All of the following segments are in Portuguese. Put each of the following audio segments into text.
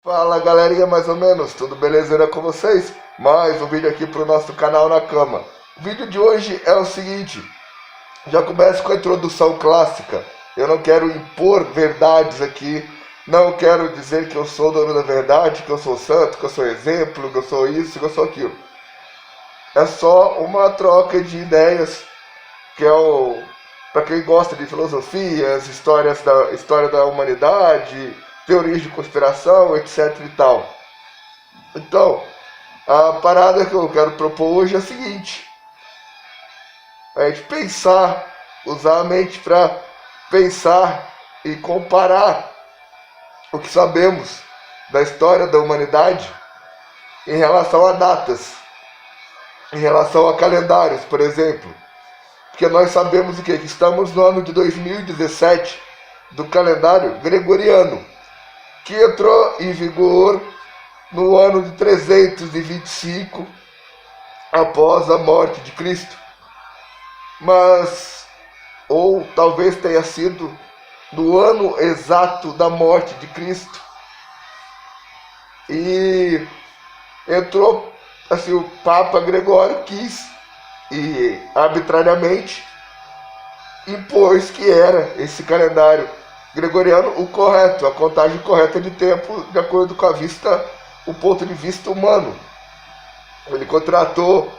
Fala galerinha, mais ou menos, tudo belezeira com vocês? Mais um vídeo aqui pro nosso canal Na Cama. O vídeo de hoje é o seguinte, já começo com a introdução clássica. Eu não quero impor verdades aqui, não quero dizer que eu sou dono da verdade, que eu sou santo, que eu sou exemplo, que eu sou isso, que eu sou aquilo. É só uma troca de ideias, que é o... para quem gosta de filosofias, história da humanidade, teorias de conspiração, etc e tal. Então, a parada que eu quero propor hoje é a seguinte: a gente pensar, usar a mente para pensar e comparar o que sabemos da história da humanidade em relação a datas, em relação a calendários, por exemplo. Porque nós sabemos o quê? Que estamos no ano de 2017 do calendário gregoriano, que entrou em vigor no ano de 325 após a morte de Cristo. Mas, ou talvez tenha sido no ano exato da morte de Cristo. E entrou, assim, o Papa Gregório quis, e arbitrariamente impôs que era esse calendário gregoriano o correto, a contagem correta de tempo, de acordo com o ponto de vista humano. Ele contratou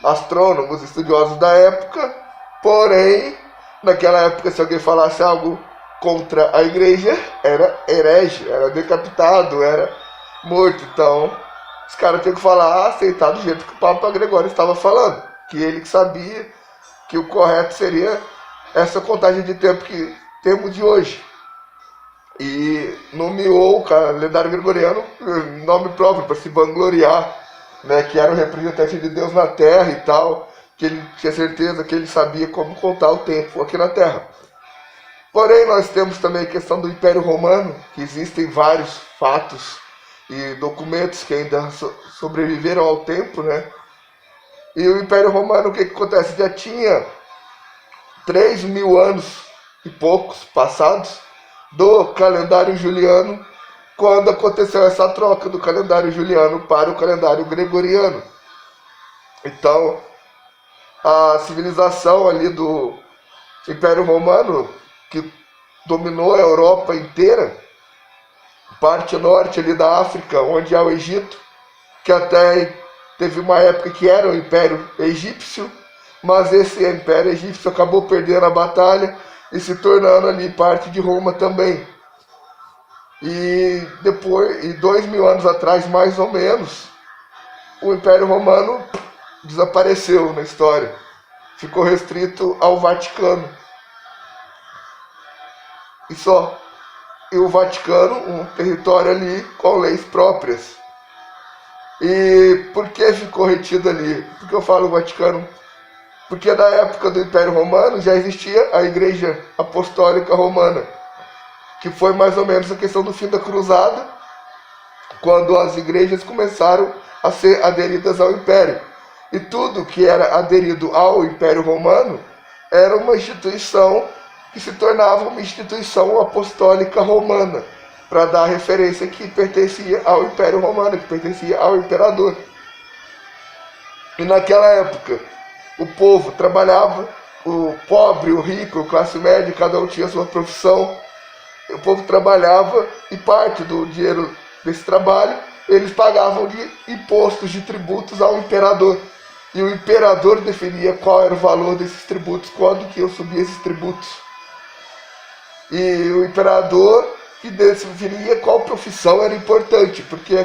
astrônomos, estudiosos da época, porém, naquela época, se alguém falasse algo contra a igreja, era herege, era decapitado, era morto. Então, os caras tinham que falar, aceitar do jeito que o Papa Gregório estava falando, que ele que sabia que o correto seria essa contagem de tempo que temos de hoje. E nomeou o calendário gregoriano nome próprio para se vangloriar, né, que era o representante de Deus na Terra e tal, que ele tinha certeza que ele sabia como contar o tempo aqui na Terra. Porém, nós temos também a questão do Império Romano, que existem vários fatos e documentos que ainda sobreviveram ao tempo, né? E o Império Romano, o que acontece? Já tinha 3.000 anos e poucos passados do calendário juliano, quando aconteceu essa troca do calendário juliano para o calendário gregoriano. Então, a civilização ali do Império Romano, que dominou a Europa inteira, parte norte ali da África, onde há o Egito, que até teve uma época que era o Império Egípcio, mas esse Império Egípcio acabou perdendo a batalha e se tornando ali parte de Roma também. E depois, 2.000 anos atrás, mais ou menos, o Império Romano desapareceu na história. Ficou restrito ao Vaticano. E só. E o Vaticano, um território ali com leis próprias. E por que ficou retido ali? Por que eu falo Vaticano? Porque na época do Império Romano já existia a Igreja Apostólica Romana, que foi mais ou menos a questão do fim da Cruzada, quando as igrejas começaram a ser aderidas ao Império. E tudo que era aderido ao Império Romano era uma instituição que se tornava uma instituição apostólica romana, para dar referência que pertencia ao Império Romano, que pertencia ao imperador. E naquela época, o povo trabalhava, o pobre, o rico, a classe média, cada um tinha a sua profissão. O povo trabalhava e parte do dinheiro desse trabalho eles pagavam de impostos, de tributos ao imperador. E o imperador definia qual era o valor desses tributos, quando que iam subir esses tributos. E o imperador que definia qual profissão era importante, porque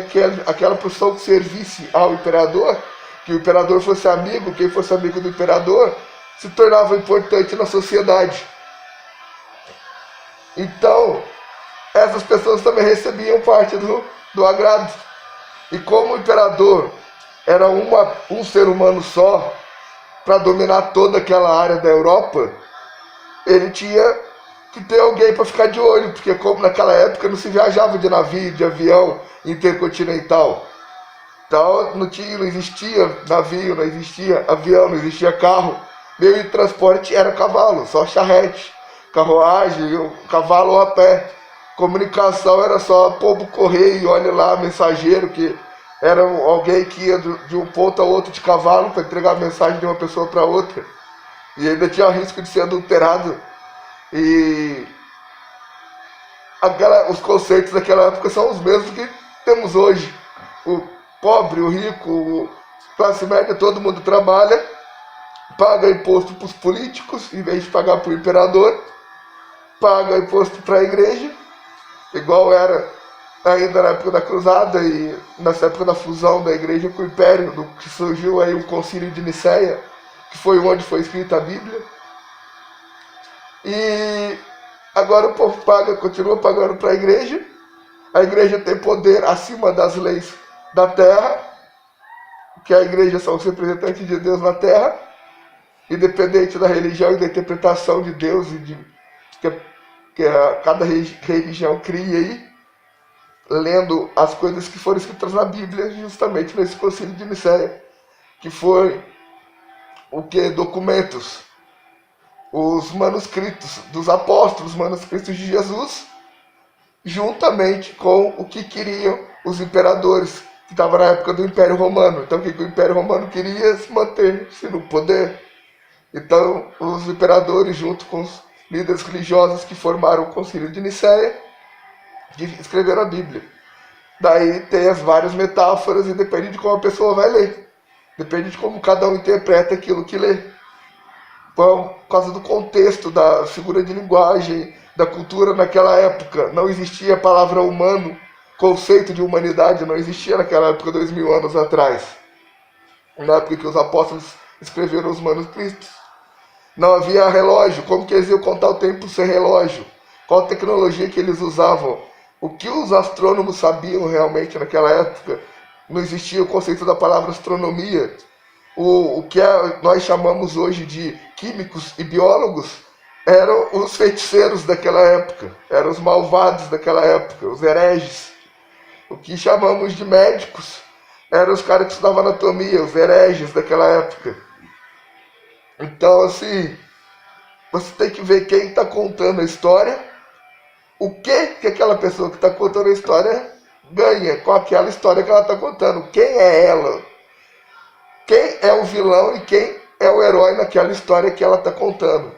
aquela profissão que servisse ao imperador, que o imperador fosse amigo, quem fosse amigo do imperador, se tornava importante na sociedade. Então, essas pessoas também recebiam parte do agrado. E como o imperador era um ser humano só, para dominar toda aquela área da Europa, ele tinha que ter alguém para ficar de olho, porque como naquela época não se viajava de navio, de avião intercontinental. Então não existia navio, não existia avião, não existia carro. Meio de transporte era cavalo, só charrete, carruagem, cavalo a pé. Comunicação era só pombo correio, olha lá, mensageiro, que era alguém que ia de um ponto a outro de cavalo para entregar a mensagem de uma pessoa para outra. E ainda tinha risco de ser adulterado. E os conceitos daquela época são os mesmos que temos hoje. O pobre, o rico, o classe média, todo mundo trabalha, paga imposto para os políticos, em vez de pagar para o imperador, paga imposto para a igreja, igual era ainda na época da cruzada e nessa época da fusão da igreja com o império, que surgiu aí o concílio de Nicéia, que foi onde foi escrita a Bíblia. E agora o povo continua pagando para a igreja tem poder acima das leis da terra, que a igreja são os representantes de Deus na terra, independente da religião e da interpretação de Deus e cada religião cria aí, lendo as coisas que foram escritas na Bíblia, justamente nesse concílio de Nicéia, que foi o que? Documentos, os manuscritos dos apóstolos, manuscritos de Jesus, juntamente com o que queriam os imperadores, que estavam na época do Império Romano. Então, o que o Império Romano queria? Se manter-se no poder. Então, os imperadores, junto com os líderes religiosos que formaram o concílio de Nicéia, escreveram a Bíblia. Daí tem as várias metáforas e depende de como a pessoa vai ler. Depende de como cada um interpreta aquilo que lê. Por causa do contexto, da figura de linguagem, da cultura naquela época. Não existia a palavra humano, conceito de humanidade não existia naquela época, 2000 anos atrás. Na época que os apóstolos escreveram os manuscritos. Não havia relógio. Como que eles iam contar o tempo sem relógio? Qual a tecnologia que eles usavam? O que os astrônomos sabiam realmente naquela época? Não existia o conceito da palavra astronomia. O que nós chamamos hoje de químicos e biólogos eram os feiticeiros daquela época, eram os malvados daquela época, os hereges. O que chamamos de médicos eram os caras que estudavam anatomia, os hereges daquela época. Então, assim, você tem que ver quem está contando a história, o que aquela pessoa que está contando a história ganha com aquela história que ela está contando. Quem é ela? Quem é o vilão e quem é o herói naquela história que ela está contando?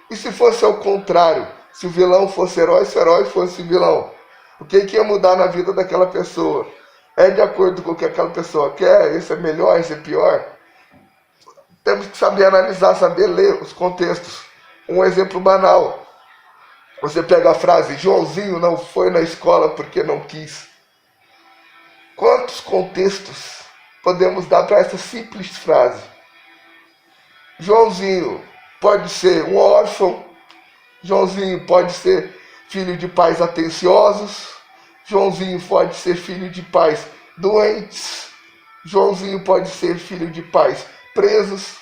E se fosse ao contrário? Se o vilão fosse herói, se o herói fosse vilão? O que ia mudar na vida daquela pessoa? É de acordo com o que aquela pessoa quer? Esse é melhor, esse é pior? Temos que saber analisar, saber ler os contextos. Um exemplo banal. Você pega a frase, Joãozinho não foi na escola porque não quis. Quantos contextos podemos dar para essa simples frase? Joãozinho pode ser um órfão. Joãozinho pode ser filho de pais atenciosos. Joãozinho pode ser filho de pais doentes. Joãozinho pode ser filho de pais presos.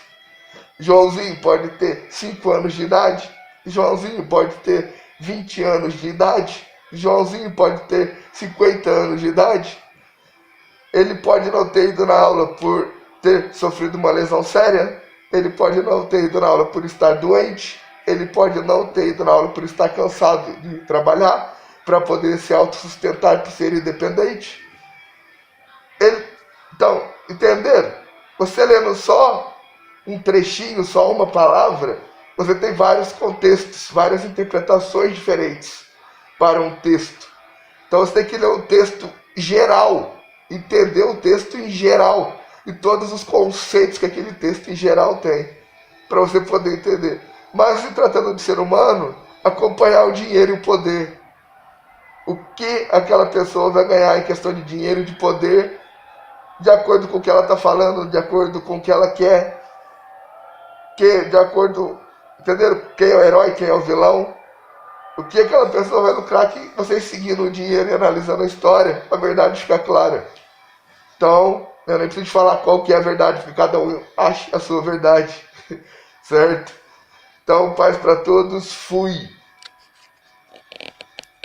Joãozinho pode ter 5 anos de idade. Joãozinho pode ter 20 anos de idade. Joãozinho pode ter 50 anos de idade. Ele pode não ter ido na aula por ter sofrido uma lesão séria. Ele pode não ter ido na aula por estar doente. Ele pode não ter ido na aula por estar cansado de trabalhar, para poder se autossustentar, para ser independente. Então, entenderam? Você lendo só um trechinho, só uma palavra, você tem vários contextos, várias interpretações diferentes para um texto. Então você tem que ler o texto geral, entender o texto em geral e todos os conceitos que aquele texto em geral tem, para você poder entender. Mas se tratando de ser humano, acompanhar o dinheiro e o poder. O que aquela pessoa vai ganhar em questão de dinheiro e de poder, de acordo com o que ela está falando, de acordo com o que ela quer, de acordo, entenderam? Quem é o herói, quem é o vilão. O que aquela pessoa vai lucrar, que vocês seguindo o dinheiro e analisando a história, a verdade fica clara. Então, eu nem preciso falar qual que é a verdade, porque cada um acha a sua verdade, certo? Então, paz para todos, fui.